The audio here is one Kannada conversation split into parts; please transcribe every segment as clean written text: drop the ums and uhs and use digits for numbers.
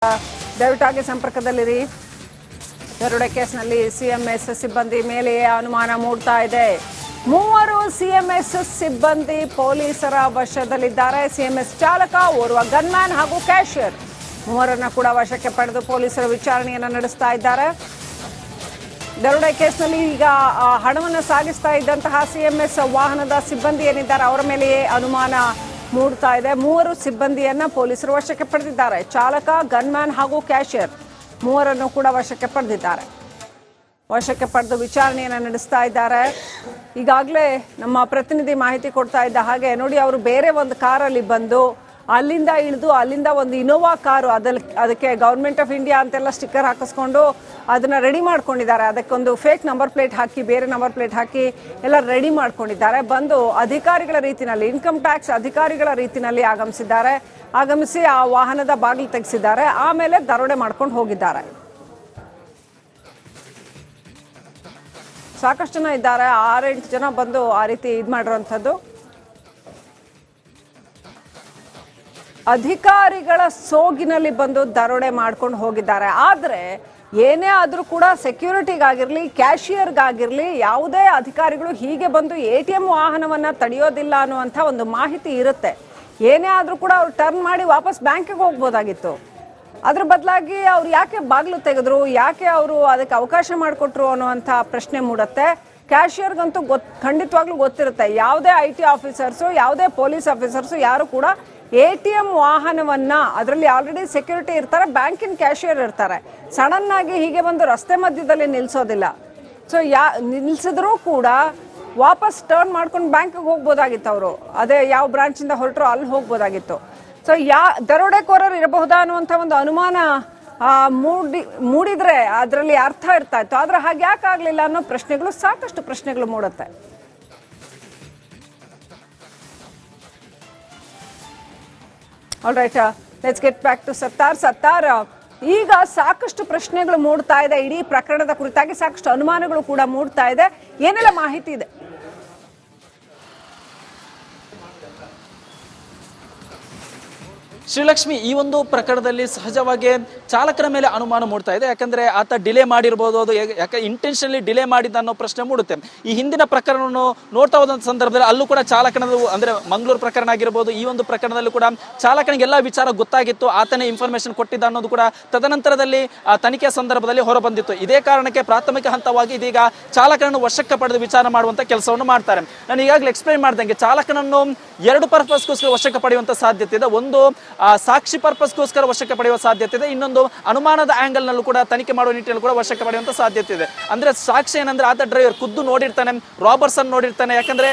ದಯವಿಟ್ಟು ಸಂಪರ್ಕದಲ್ಲಿರಿ. ದರೋಡೆ ಕೇಸ್ನಲ್ಲಿ ಸಿಎಂಎಸ್ ಸಿಬ್ಬಂದಿ ಮೇಲೆ ಅನುಮಾನ ಮೂಡ್ತಾ ಇದೆ. 3 ಸಿಎಂಎಸ್ ಸಿಬ್ಬಂದಿ ಪೊಲೀಸರ ವಶದಲ್ಲಿದ್ದಾರೆ. ಸಿಎಂಎಸ್ ಚಾಲಕ, ಓರ್ವ ಗನ್ಮ್ಯಾನ್ ಹಾಗೂ ಕ್ಯಾಶಿಯರ್ ಮೂವರನ್ನ ಕೂಡ ವಶಕ್ಕೆ ಪಡೆದು ಪೊಲೀಸರು ವಿಚಾರಣೆಯನ್ನು ನಡೆಸ್ತಾ ಇದ್ದಾರೆ. ದರೋಡೆ ಕೇಸ್ನಲ್ಲಿ ಈಗ ಹಣವನ್ನು ಸಾಗಿಸ್ತಾ ಇದ್ದಂತಹ ಸಿಎಂಎಸ್ ವಾಹನದ ಸಿಬ್ಬಂದಿ ಏನಿದ್ದಾರೆ ಅವರ ಮೇಲೆಯೇ ಅನುಮಾನ ಮೂಡ್ತಾ ಇದೆ. 3 ಸಿಬ್ಬಂದಿಯನ್ನ ಪೊಲೀಸರು ವಶಕ್ಕೆ ಪಡೆದಿದ್ದಾರೆ. ಚಾಲಕ, ಗನ್ಮ್ಯಾನ್ ಹಾಗೂ ಕ್ಯಾಶಿಯರ್ ಮೂವರನ್ನು ಕೂಡ ವಶಕ್ಕೆ ಪಡೆದಿದ್ದಾರೆ. ವಶಕ್ಕೆ ಪಡೆದು ವಿಚಾರಣೆಯನ್ನು ನಡೆಸ್ತಾ ಇದ್ದಾರೆ. ಈಗಾಗಲೇ ನಮ್ಮ ಪ್ರತಿನಿಧಿ ಮಾಹಿತಿ ಕೊಡ್ತಾ ಇದ್ದ ಹಾಗೆ ನೋಡಿ, ಅವರು ಬೇರೆ ಒಂದು ಕಾರಲ್ಲಿ ಬಂದು ಅಲ್ಲಿಂದ ಇಳಿದು ಅಲ್ಲಿಂದ ಒಂದು ಇನೋವಾ ಕಾರು ಅದಕ್ಕೆ ಗವರ್ಮೆಂಟ್ ಆಫ್ ಇಂಡಿಯಾ ಅಂತೆಲ್ಲ ಸ್ಟಿಕ್ಕರ್ ಹಾಕಿಸ್ಕೊಂಡು ಅದನ್ನ ರೆಡಿ ಮಾಡ್ಕೊಂಡಿದ್ದಾರೆ. ಅದಕ್ಕೊಂದು ಫೇಕ್ ನಂಬರ್ ಪ್ಲೇಟ್ ಹಾಕಿ, ಬೇರೆ ನಂಬರ್ ಪ್ಲೇಟ್ ಹಾಕಿ ಎಲ್ಲ ರೆಡಿ ಮಾಡ್ಕೊಂಡಿದ್ದಾರೆ. ಬಂದು ಅಧಿಕಾರಿಗಳ ರೀತಿಯಲ್ಲಿ, ಇನ್ಕಮ್ ಟ್ಯಾಕ್ಸ್ ಅಧಿಕಾರಿಗಳ ರೀತಿಯಲ್ಲಿ ಆಗಮಿಸಿ ಆ ವಾಹನದ ಬಾಗಿಲು ತೆಗೆಸಿದ್ದಾರೆ. ಆಮೇಲೆ ದರೋಡೆ ಮಾಡ್ಕೊಂಡು ಹೋಗಿದ್ದಾರೆ. ಸಾಕಷ್ಟು ಜನ ಇದ್ದಾರೆ, 6-8 ಜನ ಬಂದು ಆ ರೀತಿ ಇದು ಮಾಡಿರುವಂಥದ್ದು. ಅಧಿಕಾರಿಗಳ ಸೋಗಿನಲ್ಲಿ ಬಂದು ದರೋಡೆ ಮಾಡ್ಕೊಂಡು ಹೋಗಿದ್ದಾರೆ. ಆದರೆ ಏನೇ ಆದರೂ ಕೂಡ ಸೆಕ್ಯೂರಿಟಿಗಾಗಿರಲಿ, ಕ್ಯಾಶಿಯರ್ಗಾಗಿರಲಿ ಯಾವುದೇ ಅಧಿಕಾರಿಗಳು ಹೀಗೆ ಬಂದು ATM ವಾಹನವನ್ನು ತಡೆಯೋದಿಲ್ಲ ಅನ್ನುವಂಥ ಒಂದು ಮಾಹಿತಿ ಇರುತ್ತೆ. ಏನೇ ಆದರೂ ಕೂಡ ಅವ್ರು ಟರ್ನ್ ಮಾಡಿ ವಾಪಸ್ ಬ್ಯಾಂಕಿಗೆ ಹೋಗ್ಬೋದಾಗಿತ್ತು. ಅದ್ರ ಬದಲಾಗಿ ಅವ್ರು ಯಾಕೆ ಬಾಗಿಲು ತೆಗೆದ್ರು, ಯಾಕೆ ಅವರು ಅದಕ್ಕೆ ಅವಕಾಶ ಮಾಡಿಕೊಟ್ರು ಅನ್ನುವಂಥ ಪ್ರಶ್ನೆ ಮೂಡುತ್ತೆ. ಕ್ಯಾಶಿಯರ್ಗಂತೂ ಖಂಡಿತವಾಗ್ಲೂ ಗೊತ್ತಿರುತ್ತೆ, ಯಾವುದೇ IT ಆಫೀಸರ್ಸು, ಯಾವುದೇ ಪೊಲೀಸ್ ಆಫೀಸರ್ಸು ಯಾರು ಕೂಡ ATM ವಾಹನವನ್ನ, ಅದರಲ್ಲಿ ಆಲ್ರೆಡಿ ಸೆಕ್ಯೂರಿಟಿ ಇರ್ತಾರೆ, ಬ್ಯಾಂಕಿನ ಕ್ಯಾಶಿಯರ್ ಇರ್ತಾರೆ, ಸಡನ್ ಆಗಿ ಹೀಗೆ ಬಂದು ರಸ್ತೆ ಮಧ್ಯದಲ್ಲಿ ನಿಲ್ಲಿಸೋದಿಲ್ಲ. ಸೊ ನಿಲ್ಲಿಸಿದ್ರೂ ಕೂಡ ವಾಪಸ್ ಟರ್ನ್ ಮಾಡ್ಕೊಂಡು ಬ್ಯಾಂಕಿಗೆ ಹೋಗ್ಬೋದಾಗಿತ್ತು. ಅವರು ಅದೇ ಯಾವ ಬ್ರಾಂಚಿಂದ ಹೊರಟರು ಅಲ್ಲಿ ಹೋಗ್ಬೋದಾಗಿತ್ತು. ಸೊ ದರೋಡೆಕೋರರು ಇರಬಹುದಾ ಅನ್ನುವಂಥ ಒಂದು ಅನುಮಾನ ಮೂಡಿದ್ರೆ ಅದರಲ್ಲಿ ಅರ್ಥ ಇರ್ತಾ ಇತ್ತು. ಆದ್ರೆ ಹಾಗೆ ಯಾಕೆ ಆಗ್ಲಿಲ್ಲ ಅನ್ನೋ ಪ್ರಶ್ನೆಗಳು, ಸಾಕಷ್ಟು ಪ್ರಶ್ನೆಗಳು ಮೂಡುತ್ತೆ. All right, let's get back to Sattar. ಈಗ ಸಾಕಷ್ಟು ಪ್ರಶ್ನೆಗಳು ಮೂಡ್ತಾ ಇದೆ. ಇಡೀ ಪ್ರಕರಣದ ಕುರಿತಾಗಿ ಸಾಕಷ್ಟು ಅನುಮಾನಗಳು ಕೂಡ ಮೂಡ್ತಾ ಇದೆ. ಏನೆಲ್ಲ ಮಾಹಿತಿ ಇದೆ? ಶ್ರೀಲಕ್ಷ್ಮಿ, ಈ ಒಂದು ಪ್ರಕರಣದಲ್ಲಿ ಸಹಜವಾಗಿ ಚಾಲಕರ ಮೇಲೆ ಅನುಮಾನ ಮೂಡ್ತಾ ಇದೆ. ಯಾಕಂದ್ರೆ ಆತ ಡಿಲೇ ಮಾಡಿರ್ಬೋದು, ಅದು ಯಾಕೆ ಇಂಟೆನ್ಷನಲಿ ಡಿಲೇ ಮಾಡಿದ್ದ ಅನ್ನೋ ಪ್ರಶ್ನೆ ಮೂಡುತ್ತೆ. ಈ ಹಿಂದಿನ ಪ್ರಕರಣವನ್ನು ನೋಡ್ತಾ ಹೋದಂಥ ಸಂದರ್ಭದಲ್ಲಿ ಅಲ್ಲೂ ಕೂಡ ಚಾಲಕನದು, ಅಂದ್ರೆ ಮಂಗಳೂರು ಪ್ರಕರಣ ಆಗಿರ್ಬೋದು, ಈ ಒಂದು ಪ್ರಕರಣದಲ್ಲೂ ಕೂಡ ಚಾಲಕನಿಗೆ ಎಲ್ಲ ವಿಚಾರ ಗೊತ್ತಾಗಿತ್ತು, ಆತನೇ ಇನ್ಫಾರ್ಮೇಶನ್ ಕೊಟ್ಟಿದ್ದ ಅನ್ನೋದು ಕೂಡ ತದನಂತರದಲ್ಲಿ ತನಿಖೆ ಸಂದರ್ಭದಲ್ಲಿ ಹೊರಬಂದಿತ್ತು. ಇದೇ ಕಾರಣಕ್ಕೆ ಪ್ರಾಥಮಿಕ ಹಂತವಾಗಿ ಇದೀಗ ಚಾಲಕನನ್ನು ವಶಕ್ಕೆ ಪಡೆದು ವಿಚಾರ ಮಾಡುವಂತ ಕೆಲಸವನ್ನು ಮಾಡ್ತಾರೆ. ನಾನು ಈಗಾಗಲೇ ಎಕ್ಸ್ಪ್ಲೈನ್ ಮಾಡ್ದಂಗೆ ಚಾಲಕನನ್ನು 2 ಪರ್ಪಸ್ಗೋಸ್ಕರ ವಶಕ್ಕೆ ಪಡೆಯುವಂತ ಸಾಧ್ಯತೆ ಇದೆ. ಒಂದು ಸಾಕ್ಷಿ ಪರ್ಪಸ್ಗೋಸ್ಕರ ವಶಕ್ಕೆ ಪಡೆಯುವ ಸಾಧ್ಯತೆ ಇದೆ, ಇನ್ನೊಂದು ಅನುಮಾನದ ಆಂಗಲ್ ನಲ್ಲೂ ಕೂಡ ತನಿಖೆ ಮಾಡುವ ನಿಟ್ಟಿನಲ್ಲಿ ಕೂಡ ವಶಕ್ಕೆ ಪಡೆಯುವಂತ ಸಾಧ್ಯತೆ ಇದೆ. ಅಂದ್ರೆ ಸಾಕ್ಷಿ ಏನಂದ್ರೆ ಆತ ಡ್ರೈವರ್ ಖುದ್ದು ನೋಡಿರ್ತಾನೆ, ರಾಬರ್ಸ್ ಅನ್ನು ನೋಡಿರ್ತಾನೆ. ಯಾಕಂದ್ರೆ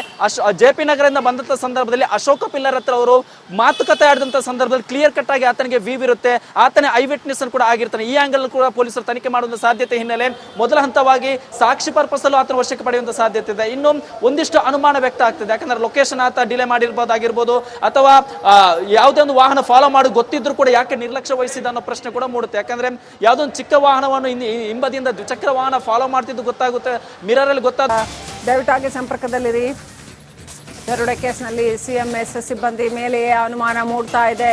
JP ನಗರದಿಂದ ಬಂದಂತ ಸಂದರ್ಭದಲ್ಲಿ ಅಶೋಕ ಪಿಲ್ಲರ್ ಹತ್ರ ಅವರು ಮಾತುಕತೆ ಆಡಿದಂತ ಸಂದರ್ಭದಲ್ಲಿ ಕ್ಲಿಯರ್ ಕಟ್ ಆಗಿ ಆತನಿಗೆ ವ್ಯೂ ಇರುತ್ತೆ, ಆತನೇ ಐ ವಿಟ್ನೆಸ್ ಕೂಡ ಆಗಿರ್ತಾನೆ. ಈ ಆಂಗಲ್ ಕೂಡ ಪೊಲೀಸರು ತನಿಖೆ ಮಾಡುವಂತ ಸಾಧ್ಯತೆ ಹಿನ್ನೆಲೆ ಮೊದಲ ಹಂತವಾಗಿ ಸಾಕ್ಷಿ ಪರ್ಪಸ್ ಅಲ್ಲೂ ಆತನ ವಶಕ್ಕೆ ಪಡೆಯುವಂತ ಸಾಧ್ಯತೆ ಇದೆ. ಇನ್ನು ಒಂದಿಷ್ಟು ಅನುಮಾನ ವ್ಯಕ್ತ ಆಗ್ತದೆ. ಯಾಕಂದ್ರೆ ಲೊಕೇಶನ್ ಆತ ಡಿಲೇ ಮಾಡಿರ್ಬೋದಾಗಿರ್ಬೋದು, ಅಥವಾ ಯಾವುದೇ ಒಂದು ವಾಹನ ಫಾಲೋ ಮಾಡಿ ಗೊತ್ತಿದ್ರು ಕೂಡ ಯಾಕೆ ನಿರ್ಲಕ್ಷ್ಯ ವಹಿಸಿದ ಅನ್ನೋ ಪ್ರಶ್ನೆ ಕೂಡ ಮೂಡುತ್ತೆ. ಯಾಕಂದ್ರೆ ಯಾವುದೋ ಒಂದು ಚಿಕ್ಕ ವಾಹನವನ್ನು ಹಿಂಬದಿಯಿಂದ ದ್ವಿಚಕ್ರ ವಾಹನ ಫಾಲೋ ಮಾಡ್ತಿದ್ದು ಗೊತ್ತಾಗುತ್ತೆ, ಮಿರರ್ ಅಲ್ಲಿ ದಯವಿಟ್ಟು ಸಂಪರ್ಕದಲ್ಲಿರಿ. ದರೋಡೆ ಕೇಸ್ನಲ್ಲಿ ಸಿಎಂಎಸ್ ಸಿಬ್ಬಂದಿ ಮೇಲೆ ಅನುಮಾನ ಮೂಡ್ತಾ ಇದೆ.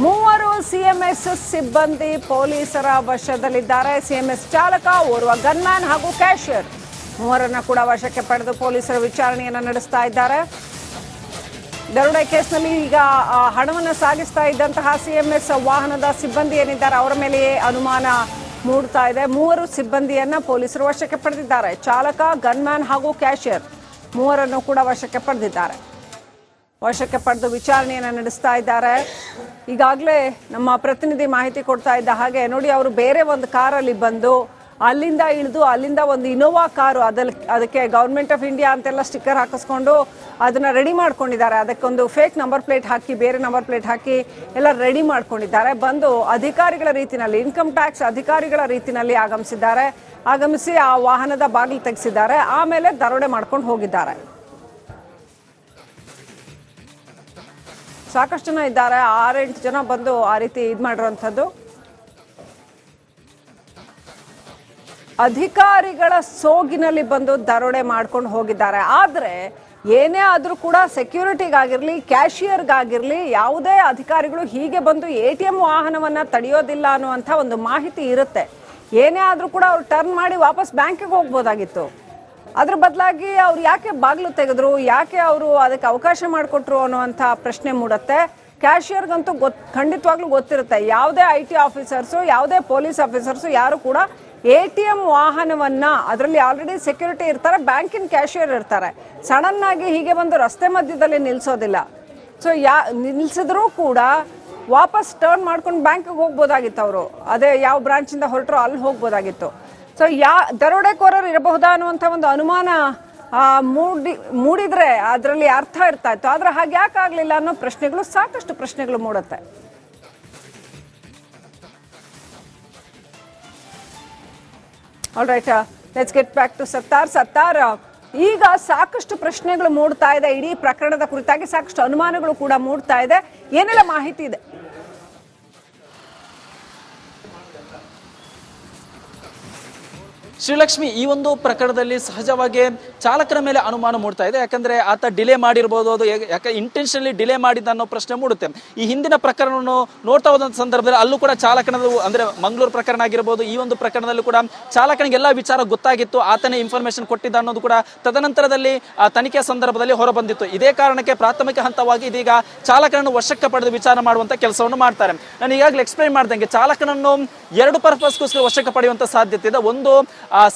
3 ಸಿಎಂಎಸ್ ಸಿಬ್ಬಂದಿ ಪೊಲೀಸರ ವಶದಲ್ಲಿದ್ದಾರೆ. ಸಿಎಂಎಸ್ ಚಾಲಕ, ಓರ್ವ ಗನ್ಮ್ಯಾನ್ ಹಾಗೂ ಕ್ಯಾಶಿಯರ್ ಮೂವರನ್ನ ಕೂಡ ವಶಕ್ಕೆ ಪಡೆದು ಪೊಲೀಸರು ವಿಚಾರಣೆಯನ್ನು ನಡೆಸ್ತಾ ಇದ್ದಾರೆ. ದರೋಡೆ ಕೇಸ್ನಲ್ಲಿ ಈಗ ಹಣವನ್ನು ಸಾಗಿಸ್ತಾ ಇದ್ದಂತಹ ಸಿಎಂಎಸ್ ವಾಹನದ ಸಿಬ್ಬಂದಿ ಏನಿದ್ದಾರೆ ಅವರ ಮೇಲೆಯೇ ಅನುಮಾನ ಮೂಡ್ತಾ ಇದೆ. 3 ಸಿಬ್ಬಂದಿಯನ್ನ ಪೊಲೀಸರು ವಶಕ್ಕೆ ಪಡೆದಿದ್ದಾರೆ. ಚಾಲಕ, ಗನ್ಮ್ಯಾನ್ ಹಾಗೂ ಕ್ಯಾಶಿಯರ್ ಮೂವರನ್ನು ಕೂಡ ವಶಕ್ಕೆ ಪಡೆದಿದ್ದಾರೆ. ವಶಕ್ಕೆ ಪಡೆದು ವಿಚಾರಣೆಯನ್ನು ನಡೆಸ್ತಾ ಇದ್ದಾರೆ. ಈಗಾಗಲೇ ನಮ್ಮ ಪ್ರತಿನಿಧಿ ಮಾಹಿತಿ ಕೊಡ್ತಾ ಇದ್ದ ಹಾಗೆ ನೋಡಿ, ಅವರು ಬೇರೆ ಒಂದು ಕಾರಲ್ಲಿ ಬಂದು ಅಲ್ಲಿಂದ ಇಳಿದು ಅಲ್ಲಿಂದ ಒಂದು ಇನೋವಾ ಕಾರು ಅದಕ್ಕೆ ಗವರ್ಮೆಂಟ್ ಆಫ್ ಇಂಡಿಯಾ ಅಂತೆಲ್ಲ ಸ್ಟಿಕ್ಕರ್ ಹಾಕಿಸ್ಕೊಂಡು ಅದನ್ನ ರೆಡಿ ಮಾಡ್ಕೊಂಡಿದ್ದಾರೆ. ಅದಕ್ಕೊಂದು ಫೇಕ್ ನಂಬರ್ ಪ್ಲೇಟ್ ಹಾಕಿ, ಬೇರೆ ನಂಬರ್ ಪ್ಲೇಟ್ ಹಾಕಿ ಎಲ್ಲ ರೆಡಿ ಮಾಡ್ಕೊಂಡಿದ್ದಾರೆ. ಬಂದು ಅಧಿಕಾರಿಗಳ ರೀತಿಯಲ್ಲಿ, ಇನ್ಕಮ್ ಟ್ಯಾಕ್ಸ್ ಅಧಿಕಾರಿಗಳ ರೀತಿಯಲ್ಲಿ ಆಗಮಿಸಿ ಆ ವಾಹನದ ಬಾಗಿಲು ತೆಗೆಸಿದ್ದಾರೆ. ಆಮೇಲೆ ದರೋಡೆ ಮಾಡ್ಕೊಂಡು ಹೋಗಿದ್ದಾರೆ. ಸಾಕಷ್ಟು ಜನ ಇದ್ದಾರೆ, 6-8 ಜನ ಬಂದು ಆ ರೀತಿ ಇದು ಮಾಡಿರುವಂಥದ್ದು. ಅಧಿಕಾರಿಗಳ ಸೋಗಿನಲ್ಲಿ ಬಂದು ದರೋಡೆ ಮಾಡ್ಕೊಂಡು ಹೋಗಿದ್ದಾರೆ. ಆದರೆ ಏನೇ ಆದರೂ ಕೂಡ ಸೆಕ್ಯೂರಿಟಿಗಾಗಿರಲಿ, ಕ್ಯಾಶಿಯರ್ಗಾಗಿರಲಿ ಯಾವುದೇ ಅಧಿಕಾರಿಗಳು ಹೀಗೆ ಬಂದು ATM ವಾಹನವನ್ನು ತಡೆಯೋದಿಲ್ಲ ಅನ್ನುವಂಥ ಒಂದು ಮಾಹಿತಿ ಇರುತ್ತೆ. ಏನೇ ಆದರೂ ಕೂಡ ಅವ್ರು ಟರ್ನ್ ಮಾಡಿ ವಾಪಸ್ ಬ್ಯಾಂಕಿಗೆ ಹೋಗ್ಬೋದಾಗಿತ್ತು. ಅದ್ರ ಬದಲಾಗಿ ಅವ್ರು ಯಾಕೆ ಬಾಗಿಲು ತೆಗೆದ್ರು, ಯಾಕೆ ಅವರು ಅದಕ್ಕೆ ಅವಕಾಶ ಮಾಡಿಕೊಟ್ರು ಅನ್ನುವಂಥ ಪ್ರಶ್ನೆ ಮೂಡುತ್ತೆ. ಕ್ಯಾಶಿಯರ್ಗಂತೂ ಖಂಡಿತವಾಗ್ಲೂ ಗೊತ್ತಿರುತ್ತೆ, ಯಾವುದೇ IT ಆಫೀಸರ್ಸು, ಯಾವುದೇ ಪೊಲೀಸ್ ಆಫೀಸರ್ಸು ಯಾರು ಕೂಡ ATM ವಾಹನವನ್ನ, ಅದರಲ್ಲಿ ಆಲ್ರೆಡಿ ಸೆಕ್ಯೂರಿಟಿ ಇರ್ತಾರೆ, ಬ್ಯಾಂಕಿನ ಕ್ಯಾಶಿಯರ್ ಇರ್ತಾರೆ, ಸಡನ್ ಆಗಿ ಹೀಗೆ ಬಂದು ರಸ್ತೆ ಮಧ್ಯದಲ್ಲಿ ನಿಲ್ಲಿಸೋದಿಲ್ಲ. ಸೊ ನಿಲ್ಲಿಸಿದ್ರೂ ಕೂಡ ವಾಪಸ್ ಟರ್ನ್ ಮಾಡ್ಕೊಂಡು ಬ್ಯಾಂಕಿಗೆ ಹೋಗ್ಬೋದಾಗಿತ್ತು. ಅವರು ಅದೇ ಯಾವ ಬ್ರಾಂಚಿಂದ ಹೊರಟರು ಅಲ್ಲಿ ಹೋಗ್ಬೋದಾಗಿತ್ತು. ಸೊ ದರೋಡೆಕೋರರು ಇರಬಹುದಾ ಅನ್ನುವಂಥ ಒಂದು ಅನುಮಾನ ಮೂಡಿದ್ರೆ ಅದರಲ್ಲಿ ಅರ್ಥ ಇರ್ತಾ ಇತ್ತು. ಆದ್ರೆ ಹಾಗೆ ಯಾಕೆ ಆಗ್ಲಿಲ್ಲ ಅನ್ನೋ ಪ್ರಶ್ನೆಗಳು, ಸಾಕಷ್ಟು ಪ್ರಶ್ನೆಗಳು ಮೂಡುತ್ತೆ. All right, let's get back to Sattar. ಈಗ ಸಾಕಷ್ಟು ಪ್ರಶ್ನೆಗಳು ಮೂಡ್ತಾ ಇದೆ, ಇಡೀ ಪ್ರಕರಣದ ಕುರಿತಾಗಿ ಸಾಕಷ್ಟು ಅನುಮಾನಗಳು ಕೂಡ ಮೂಡ್ತಾ ಇದೆ. ಏನೆಲ್ಲ ಮಾಹಿತಿ ಇದೆ? ಶ್ರೀಲಕ್ಷ್ಮಿ, ಈ ಒಂದು ಪ್ರಕರಣದಲ್ಲಿ ಸಹಜವಾಗಿ ಚಾಲಕರ ಮೇಲೆ ಅನುಮಾನ ಮೂಡ್ತಾ ಇದೆ. ಯಾಕಂದ್ರೆ ಆತ ಡಿಲೇ ಮಾಡಿರ್ಬೋದು, ಅದು ಯಾಕೆ ಇಂಟೆನ್ಷನಲಿ ಡಿಲೇ ಮಾಡಿದ್ದ ಅನ್ನೋ ಪ್ರಶ್ನೆ ಮೂಡುತ್ತೆ. ಈ ಹಿಂದಿನ ಪ್ರಕರಣವನ್ನು ನೋಡ್ತಾ ಹೋದಂಥ ಸಂದರ್ಭದಲ್ಲಿ ಅಲ್ಲೂ ಕೂಡ ಚಾಲಕನದು, ಅಂದ್ರೆ ಮಂಗಳೂರು ಪ್ರಕರಣ ಆಗಿರ್ಬೋದು, ಈ ಒಂದು ಪ್ರಕರಣದಲ್ಲೂ ಕೂಡ ಚಾಲಕನಿಗೆ ಎಲ್ಲ ವಿಚಾರ ಗೊತ್ತಾಗಿತ್ತು, ಆತನೇ ಇನ್ಫಾರ್ಮೇಶನ್ ಕೊಟ್ಟಿದ್ದ ಅನ್ನೋದು ಕೂಡ ತದನಂತರದಲ್ಲಿ ತನಿಖೆ ಸಂದರ್ಭದಲ್ಲಿ ಹೊರಬಂದಿತ್ತು. ಇದೇ ಕಾರಣಕ್ಕೆ ಪ್ರಾಥಮಿಕ ಹಂತವಾಗಿ ಇದೀಗ ಚಾಲಕನನ್ನು ವಶಕ್ಕೆ ಪಡೆದು ವಿಚಾರ ಮಾಡುವಂತ ಕೆಲಸವನ್ನು ಮಾಡ್ತಾರೆ. ನಾನು ಈಗಾಗಲೇ ಎಕ್ಸ್ಪ್ಲೈನ್ ಮಾಡ್ದಂಗೆ ಚಾಲಕನನ್ನು 2 ಪರ್ಪಸ್ಗೋಸ್ಕರ ವಶಕ್ಕೆ ಪಡೆಯುವಂತ ಸಾಧ್ಯತೆ ಇದೆ. ಒಂದು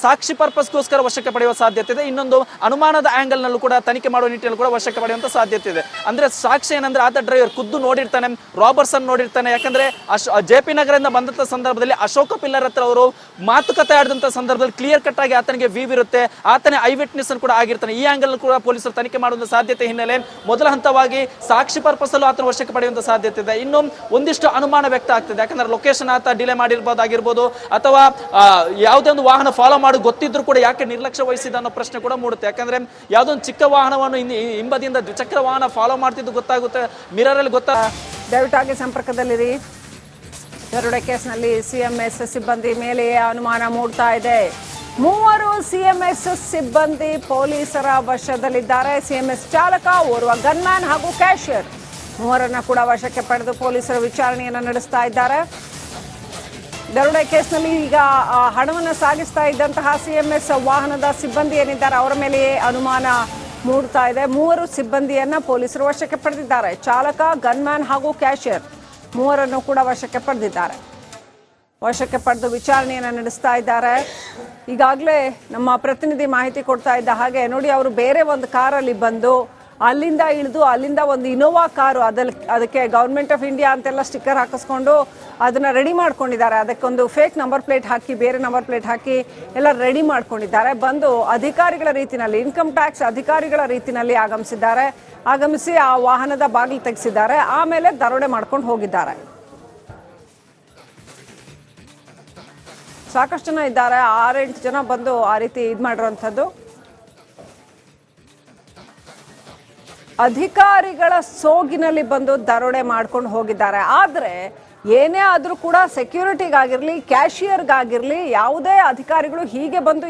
ಸಾಕ್ಷಿ ಪರ್ಪಸ್ಗೋಸ್ಕರ ವಶಕ್ಕೆ ಪಡೆಯುವ ಸಾಧ್ಯತೆ ಇದೆ, ಇನ್ನೊಂದು ಅನುಮಾನದ ಆಂಗಲ್ ನಲ್ಲೂ ಕೂಡ ತನಿಖೆ ಮಾಡುವ ನಿಟ್ಟಿನಲ್ಲಿ ಕೂಡ ವಶಕ್ಕೆ ಪಡೆಯುವಂತ ಸಾಧ್ಯತೆ ಇದೆ. ಅಂದ್ರೆ ಸಾಕ್ಷಿ ಏನಂದ್ರೆ ಆತ ಡ್ರೈವರ್ ಖುದ್ದು ನೋಡಿರ್ತಾನೆ, ರಾಬರ್ಸ್ ಅನ್ನು ನೋಡಿರ್ತಾನೆ. ಯಾಕಂದ್ರೆ JP ನಗರದಿಂದ ಬಂದಂತ ಸಂದರ್ಭದಲ್ಲಿ ಅಶೋಕ ಪಿಲ್ಲರ್ ಹತ್ರ ಅವರು ಮಾತುಕತೆ ಆಡಿದಂತ ಸಂದರ್ಭದಲ್ಲಿ ಕ್ಲಿಯರ್ ಕಟ್ ಆಗಿ ಆತನಿಗೆ ವ್ಯೂ ಇರುತ್ತೆ, ಆತನೇ ಐ ವಿಟ್ನೆಸ್ ಅನ್ನು ಕೂಡ ಆಗಿರ್ತಾನೆ. ಈ ಆಂಗಲ್ ಕೂಡ ಪೊಲೀಸರು ತನಿಖೆ ಮಾಡುವಂತ ಸಾಧ್ಯತೆ ಹಿನ್ನೆಲೆ ಮೊದಲ ಹಂತವಾಗಿ ಸಾಕ್ಷಿ ಪರ್ಪಸ್ ಅಲ್ಲೂ ಆತನ ವಶಕ್ಕೆ ಪಡೆಯುವಂತ ಸಾಧ್ಯತೆ ಇದೆ. ಇನ್ನು ಒಂದಿಷ್ಟು ಅನುಮಾನ ವ್ಯಕ್ತ ಆಗ್ತಿದೆ, ಯಾಕಂದ್ರೆ ಲೊಕೇಶನ್ ಆತ ಡಿಲೇ ಮಾಡಿರ್ಬೋದಾಗಿರ್ಬೋದು, ಅಥವಾ ಯಾವುದೇ ಒಂದು ವಾಹನ ಫಾಲೋ ಮಾಡಿ ಗೊತ್ತಿದ್ರು ಕೂಡ ಯಾಕೆ ನಿರ್ಲಕ್ಷ್ಯ ವಹಿಸಿದ ಅನ್ನೋ ಪ್ರಶ್ನೆ ಕೂಡ ಮೂಡುತ್ತೆ. ಯಾಕಂದ್ರೆ ಯಾವುದೊಂದು ಚಿಕ್ಕ ವಾಹನವನ್ನು ಹಿಂಬದಿಯಿಂದ ದ್ವಿಚಕ್ರ ವಾಹನ ಫಾಲೋ ಮಾಡ್ತಿದ್ದು ಗೊತ್ತಾಗುತ್ತೆ, ಮಿರರ್ ಅಲ್ಲಿ ದಯವಿಟ್ಟು ಆಗಿ ಸಂಪರ್ಕದಲ್ಲಿರಿ. ದರೋಡೆ ಕೇಸ್ನಲ್ಲಿ CMS ಸಿಬ್ಬಂದಿ ಮೇಲೆ ಅನುಮಾನ ಮೂಡ್ತಾ ಇದೆ. 3 CMS ಸಿಬ್ಬಂದಿ ಪೊಲೀಸರ ವಶದಲ್ಲಿದ್ದಾರೆ. CMS ಚಾಲಕ, ಓರ್ವ ಗನ್ಮ್ಯಾನ್ ಹಾಗೂ ಕ್ಯಾಶಿಯರ್, ಮೂವರನ್ನ ಕೂಡ ವಶಕ್ಕೆ ಪಡೆದು ಪೊಲೀಸರು ವಿಚಾರಣೆಯನ್ನು ನಡೆಸ್ತಾ ಇದ್ದಾರೆ. ದರೋಡೆ ಕೇಸ್ನಲ್ಲಿ ಈಗ ಹಣವನ್ನು ಸಾಗಿಸ್ತಾ ಇದ್ದಂತಹ CMS ವಾಹನದ ಸಿಬ್ಬಂದಿ ಏನಿದ್ದಾರೆ ಅವರ ಮೇಲೆಯೇ ಅನುಮಾನ ಮೂಡ್ತಾ ಇದೆ. 3 ಸಿಬ್ಬಂದಿಯನ್ನ ಪೊಲೀಸರು ವಶಕ್ಕೆ ಪಡೆದಿದ್ದಾರೆ. ಚಾಲಕ, ಗನ್ಮ್ಯಾನ್ ಹಾಗೂ ಕ್ಯಾಶಿಯರ್ ಮೂವರನ್ನು ಕೂಡ ವಶಕ್ಕೆ ಪಡೆದಿದ್ದಾರೆ. ವಶಕ್ಕೆ ಪಡೆದು ವಿಚಾರಣೆಯನ್ನು ನಡೆಸ್ತಾ ಇದ್ದಾರೆ. ಈಗಾಗಲೇ ನಮ್ಮ ಪ್ರತಿನಿಧಿ ಮಾಹಿತಿ ಕೊಡ್ತಾ ಇದ್ದ ಹಾಗೆ ನೋಡಿ, ಅವರು ಬೇರೆ ಒಂದು ಕಾರಲ್ಲಿ ಬಂದು ಅಲ್ಲಿಂದ ಇಳಿದು ಅಲ್ಲಿಂದ ಒಂದು ಇನೋವಾ ಕಾರು, ಅದಕ್ಕೆ ಗವರ್ಮೆಂಟ್ ಆಫ್ ಇಂಡಿಯಾ ಅಂತೆಲ್ಲ ಸ್ಟಿಕ್ಕರ್ ಹಾಕಿಸ್ಕೊಂಡು ಅದನ್ನ ರೆಡಿ ಮಾಡ್ಕೊಂಡಿದ್ದಾರೆ. ಅದಕ್ಕೊಂದು ಫೇಕ್ ನಂಬರ್ ಪ್ಲೇಟ್ ಹಾಕಿ, ಬೇರೆ ನಂಬರ್ ಪ್ಲೇಟ್ ಹಾಕಿ ಎಲ್ಲ ರೆಡಿ ಮಾಡ್ಕೊಂಡಿದ್ದಾರೆ. ಬಂದು ಅಧಿಕಾರಿಗಳ ರೀತಿನಲ್ಲಿ, ಇನ್ಕಮ್ ಟ್ಯಾಕ್ಸ್ ಅಧಿಕಾರಿಗಳ ರೀತಿನಲ್ಲಿ ಆಗಮಿಸಿ ಆ ವಾಹನದ ಬಾಗಿಲು ತೆಗೆಸಿದ್ದಾರೆ. ಆಮೇಲೆ ದರೋಡೆ ಮಾಡ್ಕೊಂಡು ಹೋಗಿದ್ದಾರೆ. ಸಾಕಷ್ಟು ಜನ ಇದ್ದಾರೆ, 6-8 ಜನ ಬಂದು ಆ ರೀತಿ ಇದು ಮಾಡಿರುವಂಥದ್ದು. ಅಧಿಕಾರಿಗಳ ಸೋಗಿನಲ್ಲಿ ಬಂದು ದರೋಡೆ ಮಾಡ್ಕೊಂಡು ಹೋಗಿದ್ದಾರೆ. ಆದರೆ ಏನೇ ಆದರೂ ಕೂಡ ಸೆಕ್ಯೂರಿಟಿಗಾಗಿರಲಿ, ಕ್ಯಾಶಿಯರ್ಗಾಗಿರಲಿ ಯಾವುದೇ ಅಧಿಕಾರಿಗಳು ಹೀಗೆ ಬಂದು